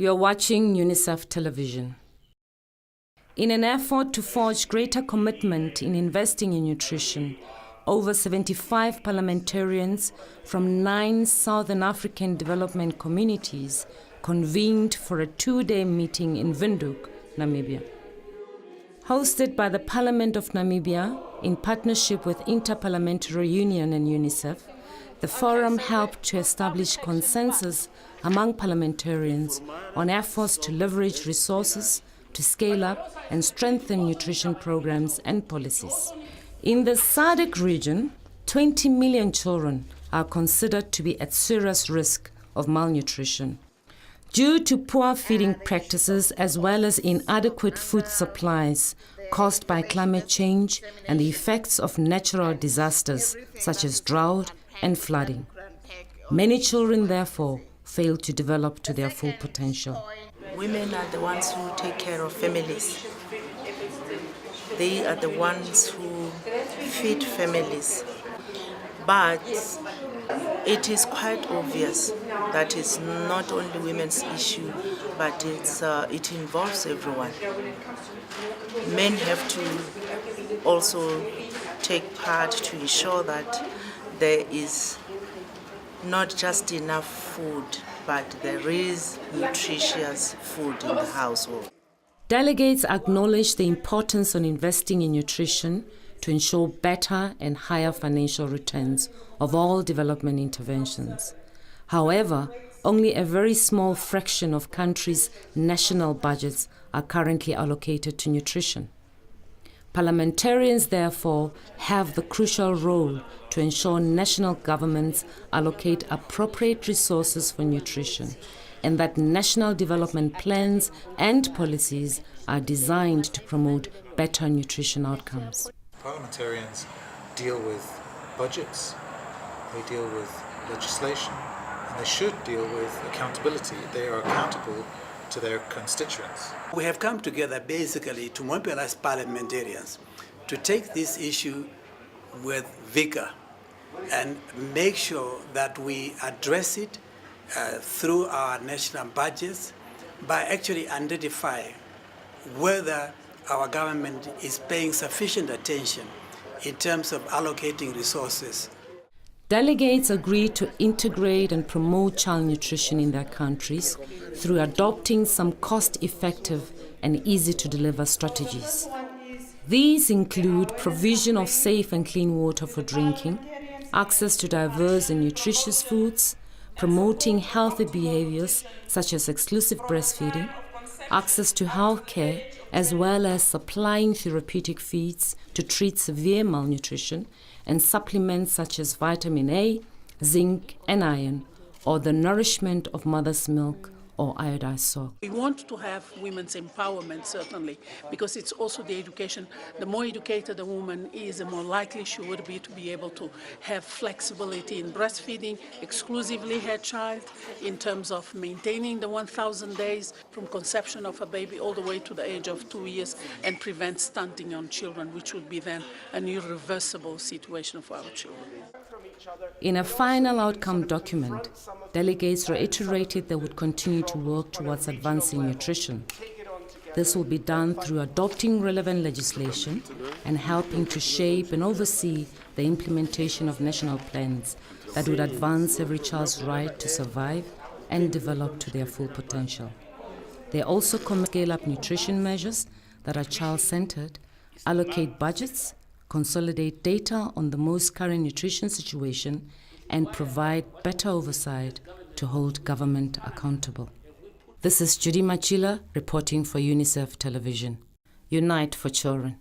You're watching UNICEF television. In an effort to forge greater commitment in investing in nutrition, over 75 parliamentarians from 9 Southern African development communities convened for a 2-day meeting in Windhoek, Namibia. Hosted by the Parliament of Namibia in partnership with Interparliamentary Union and UNICEF, the forum helped to establish consensus among parliamentarians on efforts to leverage resources to scale up and strengthen nutrition programs and policies. In the SADC region, 20 million children are considered to be at serious risk of malnutrition. Due to poor feeding practices as well as inadequate food supplies caused by climate change and the effects of natural disasters such as drought and flooding. Many children, therefore, fail to develop to their full potential. Women are the ones who take care of families. They are the ones who feed families. But it is quite obvious that it's not only women's issue, but it involves everyone. Men have to also take part to ensure that there is not just enough food, but there is nutritious food in the household. Delegates acknowledge the importance of investing in nutrition to ensure better and higher financial returns of all development interventions. However, only a very small fraction of countries' national budgets are currently allocated to nutrition. Parliamentarians, therefore, have the crucial role to ensure national governments allocate appropriate resources for nutrition and that national development plans and policies are designed to promote better nutrition outcomes. Parliamentarians deal with budgets, they deal with legislation, and they should deal with accountability. They are accountable to their constituents. We have come together basically to mobilize parliamentarians to take this issue with vigor and make sure that we address it through our national budgets by actually identifying whether our government is paying sufficient attention in terms of allocating resources. Delegates agreed to integrate and promote child nutrition in their countries through adopting some cost-effective and easy-to-deliver strategies. These include provision of safe and clean water for drinking, access to diverse and nutritious foods, promoting healthy behaviors such as exclusive breastfeeding, access to health care, as well as supplying therapeutic feeds to treat severe malnutrition, and supplements such as vitamin A, zinc, and iron, or the nourishment of mother's milk or iodized salt. We want to have women's empowerment, certainly, because it's also the education. The more educated a woman is, the more likely she would be to be able to have flexibility in breastfeeding, exclusively her child, in terms of maintaining the 1,000 days from conception of a baby all the way to the age of 2 years, and prevent stunting on children, which would be then an irreversible situation for our children. In a final outcome document, delegates reiterated they would continue to work towards advancing nutrition. This will be done through adopting relevant legislation and helping to shape and oversee the implementation of national plans that would advance every child's right to survive and develop to their full potential. They also commit to scale up nutrition measures that are child-centered, allocate budgets, consolidate data on the most current nutrition situation, and provide better oversight to hold government accountable. This is Judy Micaela reporting for UNICEF Television. Unite for Children.